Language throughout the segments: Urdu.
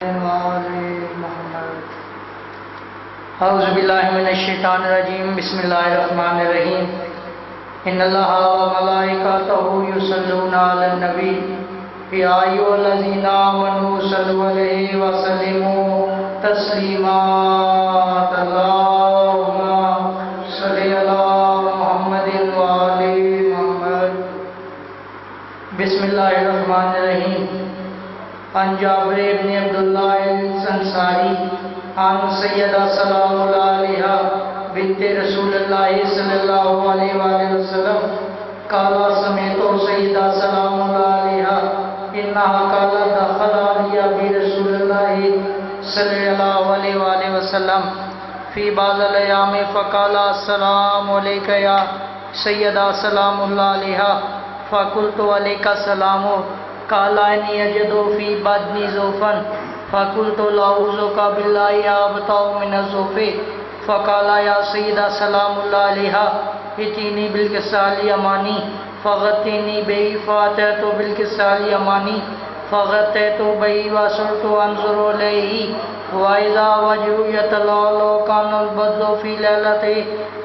اعوذ باللہ من الشیطان الرجیم بسم اللہ الرحمن الرحیم ان اللہ وملائکتہ یصلون علی النبی یا ایھا الذین آمنوا صلوا علیہ وسلموا تسلیما اللہم صل علی محمد وآل محمد بسم اللہ الرحمن الرحیم عن جابر بن عبداللہ الانصاری عن سیدہ سلام اللہ علیہ بنت رسول اللہ صلی اللہ علیہ وآلہ وسلم قال سمعت سیدہ سلام اللہ علیہ انہا قالت دخل علی برسول اللہ صلی اللہ علیہ وآلہ وسلم فی بعض الایام فقال السلام علیکہ یا سیدہ سلام اللہ علیہ فقلت علیکہ السلام قال انی اجد فی بدنی ضعفا فقلت لاعوذک باللہ ابتع من الضعف فقال یا سیدہ سلام اللہ علیہ اتینی بالکسال یمانی فغطینی بی فاتحت بالکسال یمانی فغطیت بی وصرت انظر علیہ وَإِذَا وَجْهُ يَتَلَأْلَأُ كَانَ الْبَدْرُ فِي لَيْلَةِ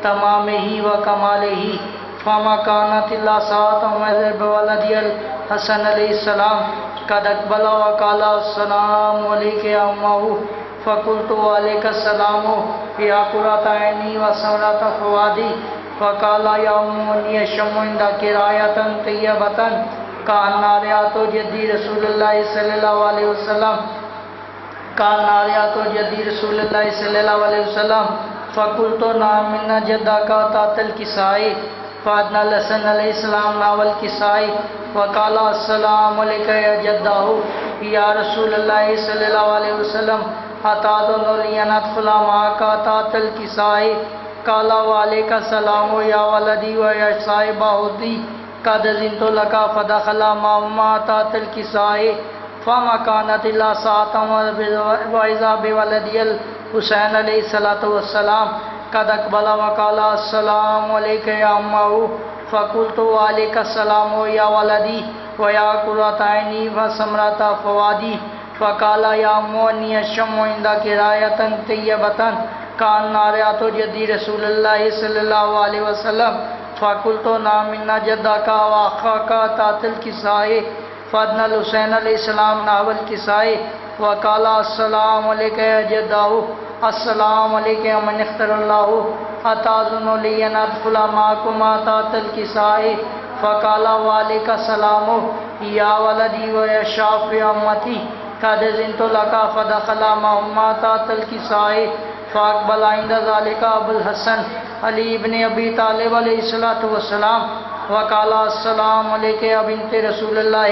تَمَامِهِ وَكَمَالِهِ فما كانت إلا ساعة وإذ بولدي الحسن عليه السلام قد أقبل وقال السلام عليك يا أمه فقلت وعليك السلام يا قرة عيني وسمرة فؤادي فقال يا أم إني أشم عندك راية طيبة كأن ريحة جدي رسول الله صلى الله عليه وسلم كأن ريحة جدي رسول الله صلى الله عليه وسلم فقلت نعم إن جدك تحت الكساء فادنا الحسن علیہ السلام ناول کسائی وقال السلام علیکہ یا جدہ یا رسول اللہ صلی اللہ علیہ وسلم اتادن لین ادخل معاک تحت الکسائی قال وعلیکہ السلام یا ولدی و یا صاحب عہدی قد زنت لک فدخل معهما تحت الکسائی فما كانت الا ساعة وإذا بولدي الحسین علیہ السلام قد اقبل وقال السلام علیکہ یا امہ فقلت وعلیکہ السلام یا ولدی ویا قرۃ عینی وثمرۃ فؤادی فقال یا ام انی اشم عندک رایۃ طیبۃ کان رایۃ جدی رسول اللہ صلی اللہ علیہ وسلم فقلت نعم ان جدک واخاک تحت الکساء فادنا الحسین علیہ السلام نحو الکساء وقال السلام علیکہ یا جدہ السلام علیکم من اختر اللہ اتاذن لی ان ادخل معکم تحت الکساء فقال وعلیک السلام یا ولدی و یا شافع امتی قد زنت لک فدخل معهما تحت الکساء فاقبل عند ذلك ابو الحسن علی بن ابی طالب علیہ السلام وقال السلام علیکہ یا بنت رسول اللہ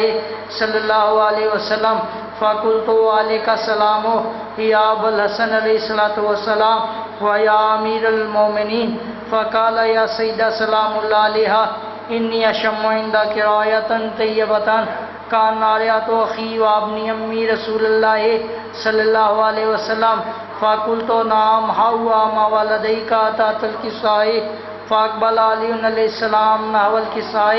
صلی اللہ علیہ وسلم فقلت وعلیک السلام یا ابو الحسن علیہ السلام ویا امیر المومنین فقال یا سیدہ سلام اللہ علیہ انی اشم عندک رایۃ طیبۃ کان رایۃ اخی وابنی امی رسول اللہ صلی اللہ علیہ وسلم فقلت نعم ہوا ما ولدیک تحت الکساء فاقبل علی علیہ السلام نحو الکساء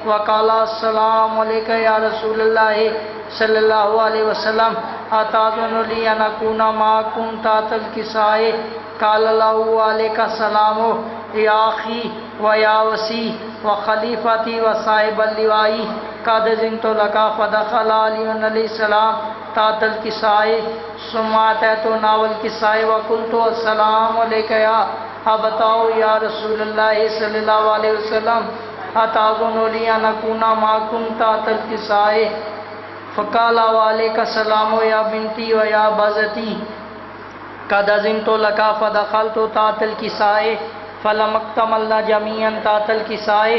وقال السلام علیکہ یا رسول اللہ صلی اللہ علیہ وسلم اتاذن لی ان اکون معکم تحت الکساء قال له علیک السلام یا اخی و یا وسی و خلیفتی و صاحب اللواء قد زنت لک فدخل علی علیہ السلام تحت الکساء ثم اتیت نحو الکساء وقلت السلام علیکہ یا ابتع یا رسول اللہ صلی اللہ علیہ وسلم اتاذن لی ان اکون معکم تحت الکساء فقال وعلیک السلام یا بنتی و یا بازتی قد زنت لک فدخلت تحت الکساء فلم اکتملنا جميعا تحت الکساء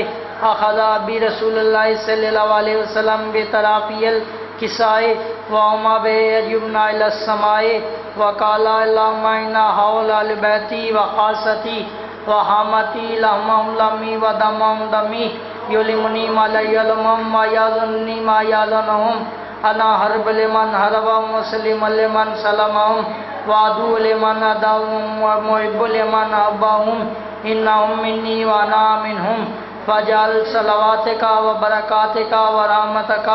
اخذ برسول اللہ صلی اللہ علیہ وسلم بطرافی الکساء وهما بيجبنا الى السماء وقال اللهم انا حول البيت وخاصتي وحامتي لهم لمي ودمهم دمي يلمني ما لا يلمهم ويظنني ما يظنهم انا حرب لمن حربهم وسلم لمن سلمهم وعدو لمن عداهم ومحب لمن حبهم انهم مني وانا منهم فجعل صلواتك وبركاتك ورحمتك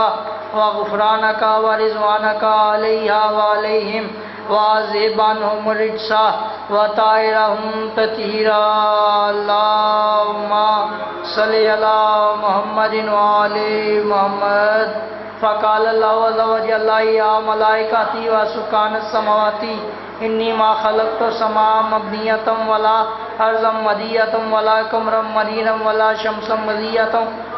وغفرانك ورضوانك عليها وعليهم واذهب عنهم الرجس وطهرهم تطهيرا اللهم صل على محمد وعلى محمد فقال الله عز وجل يا ملائكتي وسكان السماوات انی ما خلقت السماء مبنیۃ ولا ارضا مدیۃ ولا قمرا منیرا ولا شمسا مضیۃ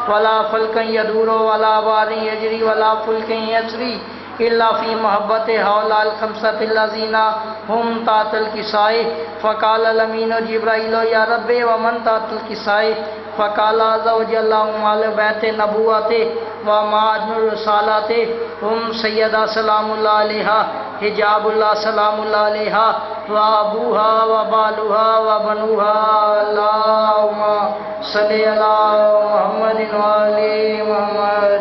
ولا فلکا یدور ولا بحر یجری ولا فلک یسری الا فی محبت هؤلاء الخمسة الذین هم تحت الکساء فقال الامین جبرائیل یا رب ومن تحت الکساء فقال عز وجل هم اہل بیت نبوت و معدن الرسالات هم سیدہ سلام اللہ علیہا حجاب اللہ سلام اللہ علیہا و ابوها و بالوها و بنوها اللهم صل علی محمد و علی محمد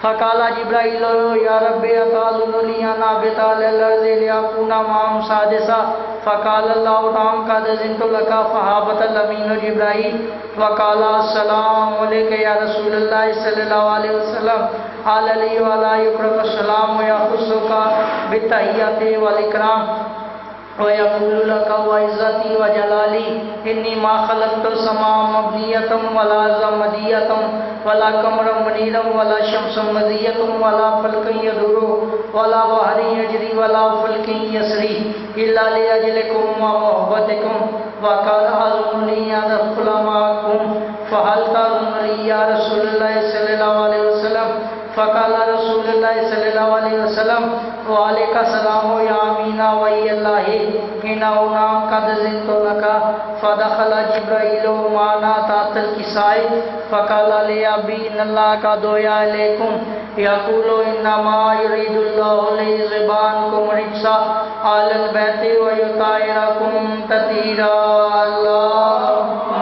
فقال جبرائیل یا رب اتعلننی انا بطال الارض لیکون معهم سادسا فقال اللہ تعالی قد زنت لك فہابت الامین جبرائیل وقال السلام علیک یا رسول اللہ صلی اللہ علیہ وسلم علی وعلی یکرم السلام ویخصک بالتحیات والاکرام وَيَقُولُ لَكَ وَعِزَّتِي وَجَلَالِي إِنِّي مَا خَلَقْتُ السَّمَاءَ مَبْنِيَّةً وَلَا أَرْضًا مَدِيَّةً وَلَا قَمَرًا مُنِيرًا وَلَا شَمْسًا مَضِيَّةً وَلَا فَلْكًا يَدُورُ وَلَا بَحْرًا يَجْرِي وَلَا فُلْكٍ يَسْرِي إِلَّا لِأَجْلِكُمْ وَمَحَبَّتِكُمْ وَقَالَ أَظُنُّنِي أَنْ أَدْخُلَ مَعَكُمْ فَهَلْ تَأْذُنُ لِي يَا رسول اللہ صلی اللہ علیہ وسلم فقال رسول اللہ صلی اللہ علیہ وسلم وعلیک السلام یا امینہ وی اللہ انہونا قد زنت لکا فدخل جبرائیل معنا تحت الکساء فقال لی ابی ان اللہ کا دویا علیکم یقول انما یرید اللہ لیذهب عنکم الرجس اہل البیت ویطہرکم تطہیرا اللہم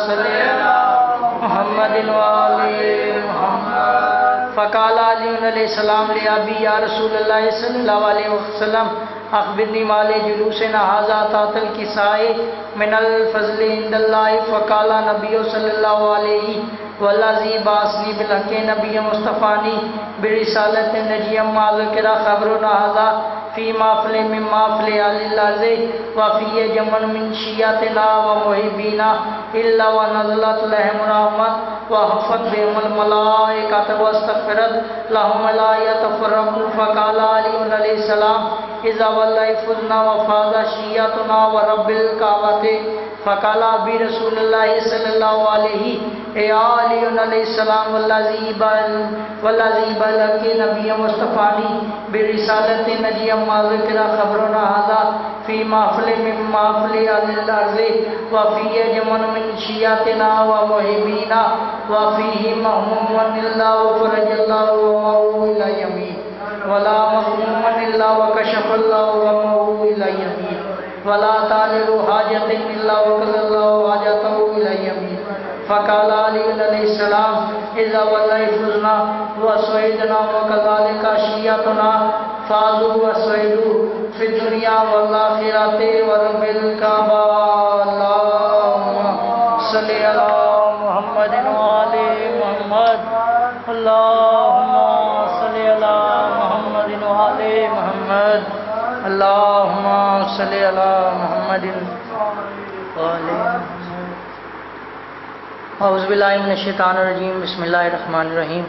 صل علی محمد وعلی محمد فقال علی علیہ السلام لأبی یا رسول اللہ صلی اللہ علیہ وسلم اخبرنی مال جلوسنا ھذا تحت الکساء من الفضل عند اللہ فقال نبی صلی اللہ علیہ والذی بعثنی بالحق نبی مصطفانی برسالت نجی ما ذکر خبرنا ھذا فی محفل من محفل اہل الارض وفی جمن من شیعتنا ومحبینا الا ونزلت لهم رحمت وحفت بهم الملائکۃ واستغفرت لهم لا يتفرقوا فقال علی علیہ السلام اذا والله فزنا وفاز شیعتنا ورب الکعبۃ فقال ابی رسول اللہ صلی اللہ علیہ اے علی علیہ السلام والذی بلغ نبی مصطفانی برسالت نجی ما ذکر خبرنا ھذا فی محفل من محفل اہل الارض وفی جمن من شیعتنا ومحبینا وفیہ مہموم اللہ فرج اللہ ومعو الی یمین ولا مغموم الا وکشف اللہ ومعو الی یمین ولا طالب حاجت الا وقضى الله حاجته الى يمين فقال علي عليه السلام اذا والله فزنا وسعدنا وكذلك شيعتنا فازوا وسعدوا في الدنيا والاخره ورب الكعبه اللهم صل على محمد وعلى محمد اللهم صل على محمد وعلى محمد اللهم صل على محمد وعلى اعوذ باللہ من الشیطان الرجیم بسم اللہ الرحمن الرحیم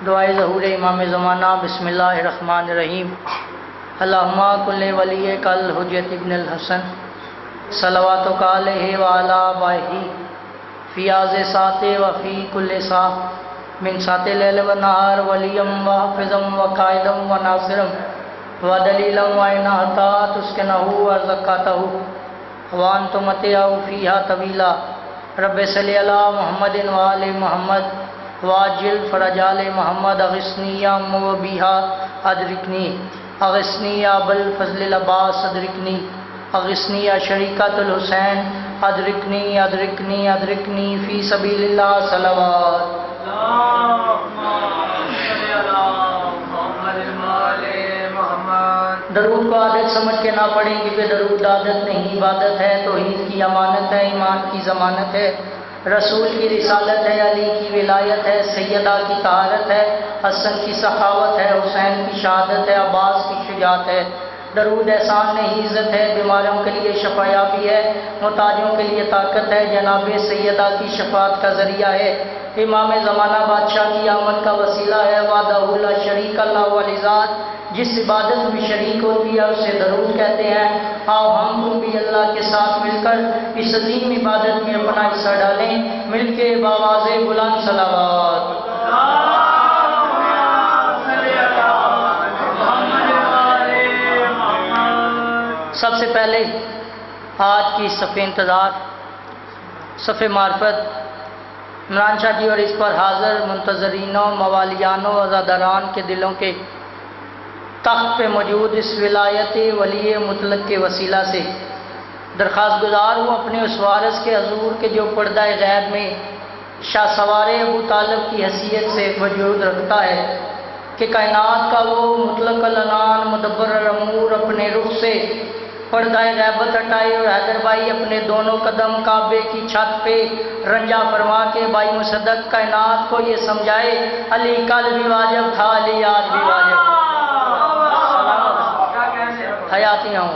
دعائے ظہور امام زمانہ بسم اللہ الرحمن الرحیم اللہم کل ولی کل حجت ابن الحسن صلواتک علیہ وعلی آبائہ فی آز سات وفی کل سا من سات لیل و نہار ولیم و حفظم و قائدم و ناصرم ودلیلا وعینا حتا تسکنہو ورزقاتہو وانتو متعو فیہا طویلا رب صلی اللہ محمد وآل محمد واجل فرجال محمد اغسنی یا موبیہا ادرکنی اغسنی یا بالفضل العباس ادرکنی اغسنی یا شریکت الحسین ادرکنی ادرکنی ادرکنی فی سبیل اللہ صلوات درود کو عادت سمجھ کے نہ پڑھیں کیونکہ درود عادت نہیں عبادت ہے، توحید کی امانت ہے، ایمان کی ضمانت ہے، رسول کی رسالت ہے، علی کی ولایت ہے، سیدہ کی طہارت ہے، حسن کی سخاوت ہے، حسین کی شہادت ہے، عباس کی شجاعت ہے۔ درود احسان نہیں عزت ہے، بیماروں کے لیے شفا یابی ہے، محتاجوں کے لیے طاقت ہے، جناب سیدہ کی شفاعت کا ذریعہ ہے، امام زمانہ بادشاہ کی آمد کا وسیلہ ہے، وحدہ لا شریک اللہ والی ذات جس عبادت میں شریک ہوتی ہے اسے درود کہتے ہیں۔ آؤ ہم تم بھی اللہ کے ساتھ مل کر اس عظیم عبادت میں اپنا حصہ ڈالیں، مل کے بآواز بلند صلوات۔ سب سے پہلے آج کی صف انتظار، صف معرفت، عمران شاہ جی اور اس پر حاضر منتظرینوں، موالیانوں، عزاداران کے دلوں کے تخت پہ موجود اس ولایت ولی مطلق کے وسیلہ سے درخواست گزار ہوں اپنے اس وارث کے حضور کے جو پردہ غیب میں شاہ سوار ابو طالب کی حیثیت سے وجود رکھتا ہے کہ کائنات کا وہ مطلق العنان مدبر الامور اپنے رخ سے پردہ غیبت ہٹائے اور حیدر بھائی اپنے دونوں قدم کعبے کی چھت پہ رنجا فرما کے بھائی مصدق کائنات کو یہ سمجھائے علی کل بھی واجب تھا، علی آج بھی واجب۔ حیاتی ہوں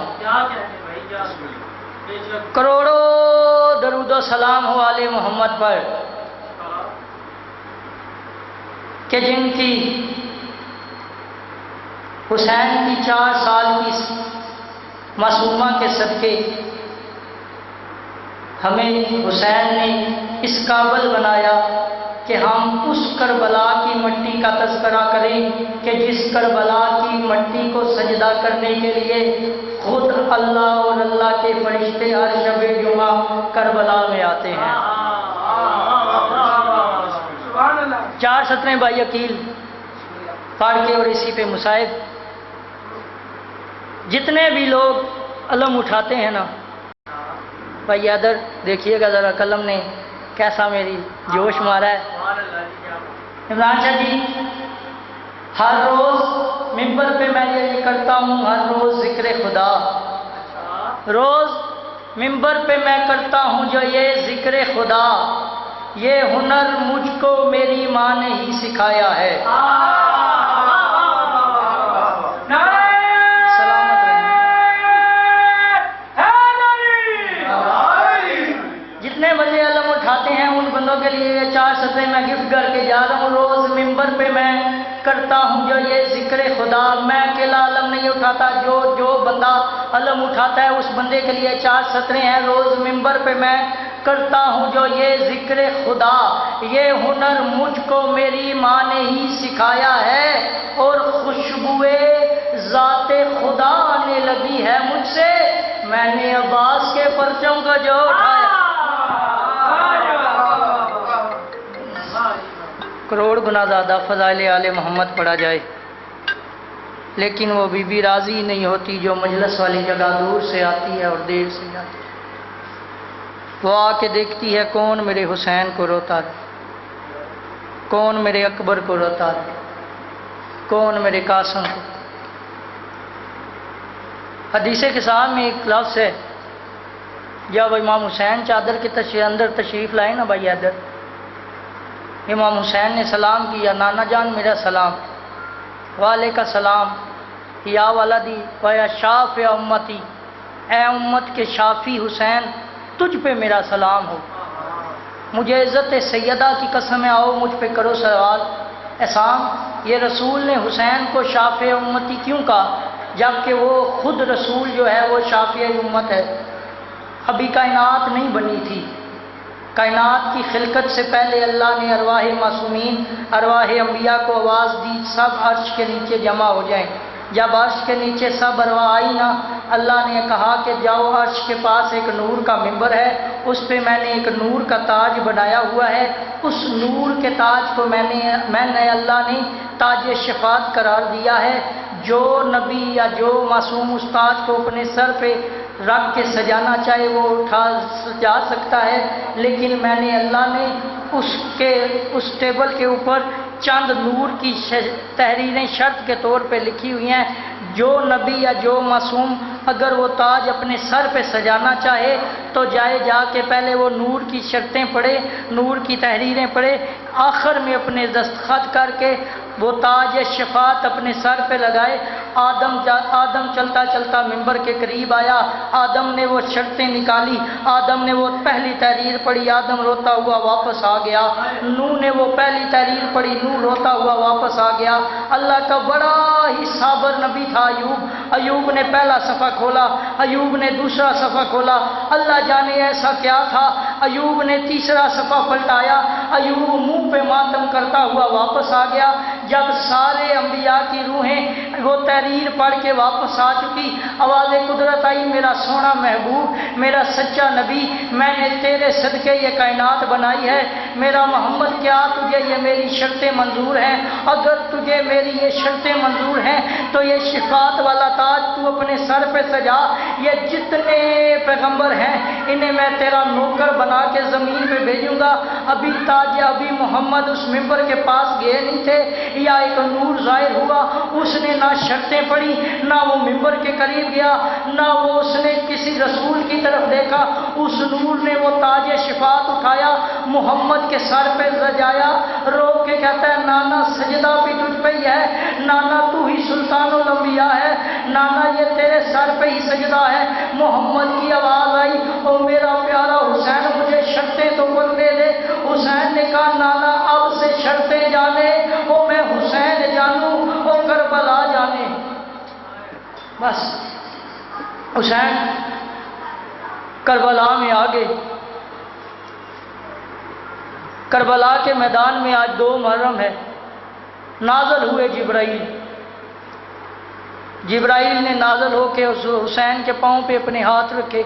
کروڑوں درود و سلام ہو آل محمد پر کہ جن کی حسین کی 4 سال کی معصومہ کے صدقے ہمیں حسین نے اس قابل بنایا کہ ہم اس کربلا کی مٹی کا تذکرہ کریں کہ جس کربلا کی مٹی کو سجدہ کرنے کے لیے خود اللہ اور اللہ کے فرشتے ہر شب جمعہ کربلا میں آتے ہیں۔ 4 سطریں بھائی عقیل پڑھ کے اور اسی پہ مصائب جتنے بھی لوگ علم اٹھاتے ہیں نا، بھائی ادھر دیکھیے گا ذرا قلم نے کیسا میری جوش مارا ہے۔ عمران شاہ جی ہر روز ممبر پہ میں یہ کرتا ہوں، ہر روز ذکر خدا، روز ممبر پہ میں کرتا ہوں جو یہ ذکر خدا، یہ ہنر مجھ کو میری ماں نے ہی سکھایا ہے۔ جتنے بندے علم اٹھاتے ہیں ان بندوں کے لیے یہ 4 سطریں میں گفٹ کر کے جا رہا ہوں۔ روز ممبر پہ میں کرتا ہوں جو یہ ذکر خدا، میں اکیلا علم نہیں اٹھاتا، جو بندہ علم اٹھاتا ہے اس بندے کے لیے 4 سطریں ہیں۔ روز ممبر پہ میں کرتا ہوں جو یہ ذکر خدا، یہ ہنر مجھ کو میری ماں نے ہی سکھایا ہے، اور خوشبوئے ذات خدا آنے لگی ہے مجھ سے، میں نے عباس کے پرچم کو جو اٹھایا۔ کروڑ گنا زیادہ فضائل آل محمد پڑھا جائے لیکن وہ بی بی راضی نہیں ہوتی جو مجلس والی جگہ دور سے آتی ہے اور دیر سے جاتی ہے۔ وہ آ کے دیکھتی ہے کون میرے حسین کو روتا ہے، کون میرے اکبر کو روتا ہے، کون میرے قاسم کو۔ حدیث کے ساتھ میں ایک لفظ ہے، جب امام حسین چادر کے اندر تشریف لائے نا بھائی ادھر، امام حسین نے سلام کیا، نانا جان میرا سلام، والے کا سلام، یا ولدی و یا شافع امتی، اے امت کے شافی حسین تجھ پہ میرا سلام ہو، مجھے عزت سیدہ کی قسم ہے، آؤ مجھ پہ کرو سوال احسان۔ یہ رسول نے حسین کو شافع امتی کیوں کہا جبکہ وہ خود رسول جو ہے وہ شافع امت ہے؟ ابھی کائنات نہیں بنی تھی، کائنات کی خلقت سے پہلے اللہ نے ارواح معصومین، ارواح انبیاء کو آواز دی سب عرش کے نیچے جمع ہو جائیں۔ جب عرش کے نیچے سب ارواح آئی نا، اللہ نے کہا کہ جاؤ عرش کے پاس ایک نور کا ممبر ہے، اس پہ میں نے ایک نور کا تاج بنایا ہوا ہے، اس نور کے تاج کو میں نے اللہ نے تاج شفاعت قرار دیا ہے۔ جو نبی یا جو معصوم استاد کو اپنے سر پہ رکھ کے سجانا چاہے وہ اٹھا سجا سکتا ہے، لیکن میں نے اللہ نے اس ٹیبل کے اوپر چند نور کی تحریریں شرط کے طور پہ لکھی ہوئی ہیں۔ جو نبی یا جو معصوم اگر وہ تاج اپنے سر پہ سجانا چاہے تو جا کے پہلے وہ نور کی شرطیں پڑھے، نور کی تحریریں پڑھے، آخر میں اپنے دستخط کر کے وہ تاج شفاعت اپنے سر پہ لگائے۔ آدم چلتا چلتا ممبر کے قریب آیا، آدم نے وہ شرطیں نکالی، آدم نے وہ پہلی تحریر پڑھی، آدم روتا ہوا واپس آ گیا۔ نوح نے وہ پہلی تحریر پڑھی، نوح روتا ہوا واپس آ گیا۔ اللہ کا بڑا ہی صابر نبی تھا ایوب نے پہلا صفحہ کھولا، ایوب نے دوسرا صفحہ کھولا، اللہ جانے ایسا کیا تھا، ایوب نے تیسرا صفحہ پلٹایا، ایوب منہ پہ ماتم کرتا ہوا واپس آ گیا۔ جب سارے انبیاء کی روحیں وہ تحریر پڑھ کے واپس آ چکی، آواز قدرت آئی، میرا سونا محبوب، میرا سچا نبی، میں نے تیرے صدقے یہ کائنات بنائی ہے، میرا محمد کیا تجھے یہ میری شرطیں منظور ہیں؟ اگر تجھے میری یہ شرطیں منظور ہیں تو یہ شفاعت والا تاج تو اپنے سر پہ سجا، یہ جتنے پیغمبر ہیں انہیں میں تیرا نوکر بنا کے زمین پہ بھیجوں گا۔ ابھی محمد اس ممبر کے پاس گئے نہیں تھے، یا ایک نور ظاہر ہوا، اس نے نہ شرطیں پڑھی، نہ وہ ممبر کے قریب گیا، نہ وہ اس نے کسی رسول کی طرف دیکھا، اس نور نے وہ تاج شفاعت اٹھایا، محمد کے سر پہ سجایا، رو کے کہتا ہے نانا سجدہ بھی تجھ پہ ہی ہے، نانا تو ہی سلطان الانبیاء ہے، نانا یہ تیرے سر پہ ہی سجدہ ہے۔ محمد کی آواز آئی، او میرا پیارا حسین مجھے شرطیں تو بولنے دے۔ حسین نے کہا نانا اب سے شرطیں جانے، او میں حسین جانوں، او کربلا جانے۔ بس حسین کربلا میں آگے، کربلا کے میدان میں آج 2 محرم ہے، نازل ہوئے جبرائیل نے نازل ہو کے اس حسین کے پاؤں پہ اپنے ہاتھ رکھے،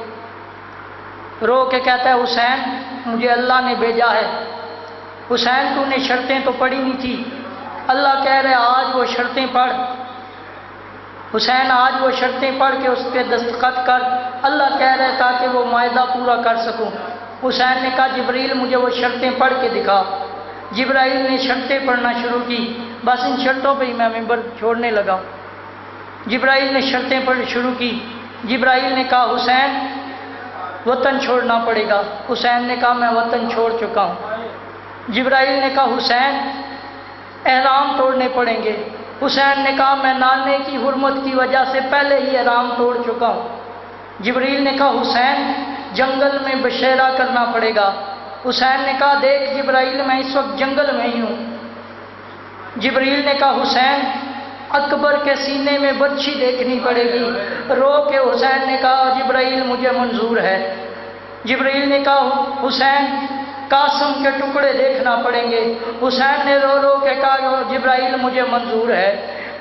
رو کے کہتا ہے حسین مجھے اللہ نے بھیجا ہے۔ حسین تو نے شرطیں تو پڑھی نہیں تھی، اللہ کہہ رہے آج وہ شرطیں پڑھ، حسین آج وہ شرطیں پڑھ کے اس پہ دستخط کر، اللہ کہہ رہے تاکہ وہ معاہدہ پورا کر سکوں۔ حسین نے کہا جبرائیل مجھے وہ شرطیں پڑھ کے دکھا۔ جبرائیل نے شرطیں پڑھنا شروع کی، بس ان شرطوں پہ ہی میں ممبر چھوڑنے لگا۔ جبرائیل نے شرطیں پڑھ شروع کی، جبرائیل نے کہا حسین وطن چھوڑنا پڑے گا، حسین نے کہا میں وطن چھوڑ چکا ہوں۔ جبرائیل نے کہا حسین احرام توڑنے پڑیں گے، حسین نے کہا میں نانے کی حرمت کی وجہ سے پہلے ہی احرام توڑ چکا ہوں۔ جبرائیل نے کہا حسین جنگل میں بشیرہ کرنا پڑے گا، حسین نے کہا دیکھ جبرائیل میں اس وقت جنگل میں ہی ہوں۔ جبرائیل نے کہا حسین اکبر کے سینے میں بچھی دیکھنی پڑے گی، رو کے حسین نے کہا جبرائیل مجھے منظور ہے۔ جبرائیل نے کہا حسین قاسم کے ٹکڑے دیکھنا پڑیں گے، حسین نے رو کے کہا جبرائیل مجھے منظور ہے۔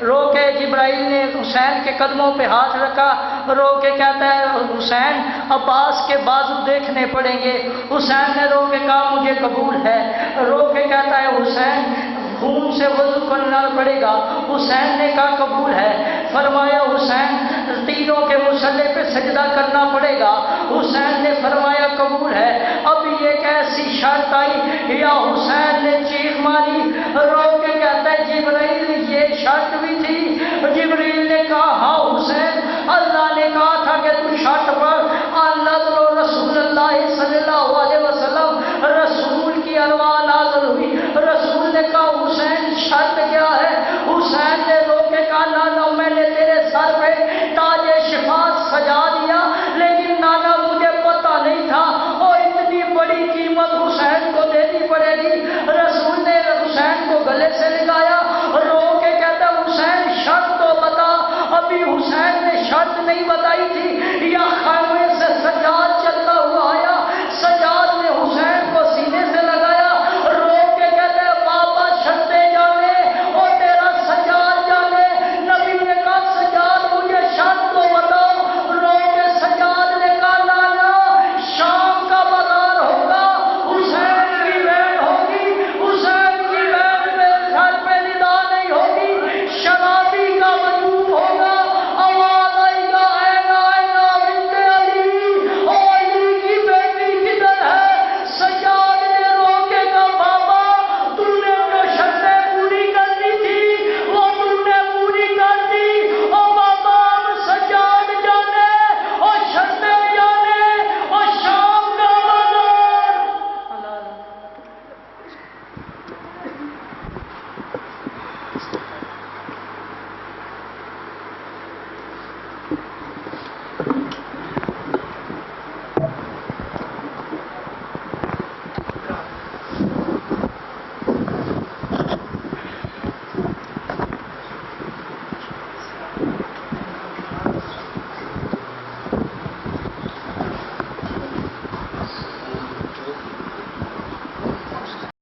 رو کے جبرائیل نے حسین کے قدموں پہ ہاتھ رکھا، رو کے کہتا ہے حسین عباس کے بازو دیکھنے پڑیں گے، حسین نے رو کے کہا مجھے قبول ہے۔ رو کے کہتا ہے حسین خون سے وضو کرنا پڑے گا، حسین نے کہا قبول ہے۔ فرمایا حسین تینوں کے مسلح پہ سجدہ کرنا پڑے گا، حسین نے فرمایا قبول ہے۔ اب ایک ایسی شرط آئی، یا حسین نے چیخ ماری، رو کے کہتا ہے جبرائیل یہ شرط بھی تھی؟ جبرائیل نے کہا ہاں حسین، اللہ نے کہا تھا کہ تو شرط پر نظر رسول اللہ صلی اللہ علیہ وسلم، رسول کی ارواح نازل ہوئی۔ رسول نے کہا حسین شرط کیا ہے؟ حسین نے رو کے کہا نانا میں نے تیرے سر پہ تاج شفاعت سجا دیا، لیکن نانا مجھے پتہ نہیں تھا اور اتنی بڑی قیمت حسین کو دینی پڑے گی۔ رسول نے حسین کو گلے سے لگایا، رو کے کہتا حسین شرط تو بتا۔ ابھی حسین نے شرط نہیں بتائی تھی،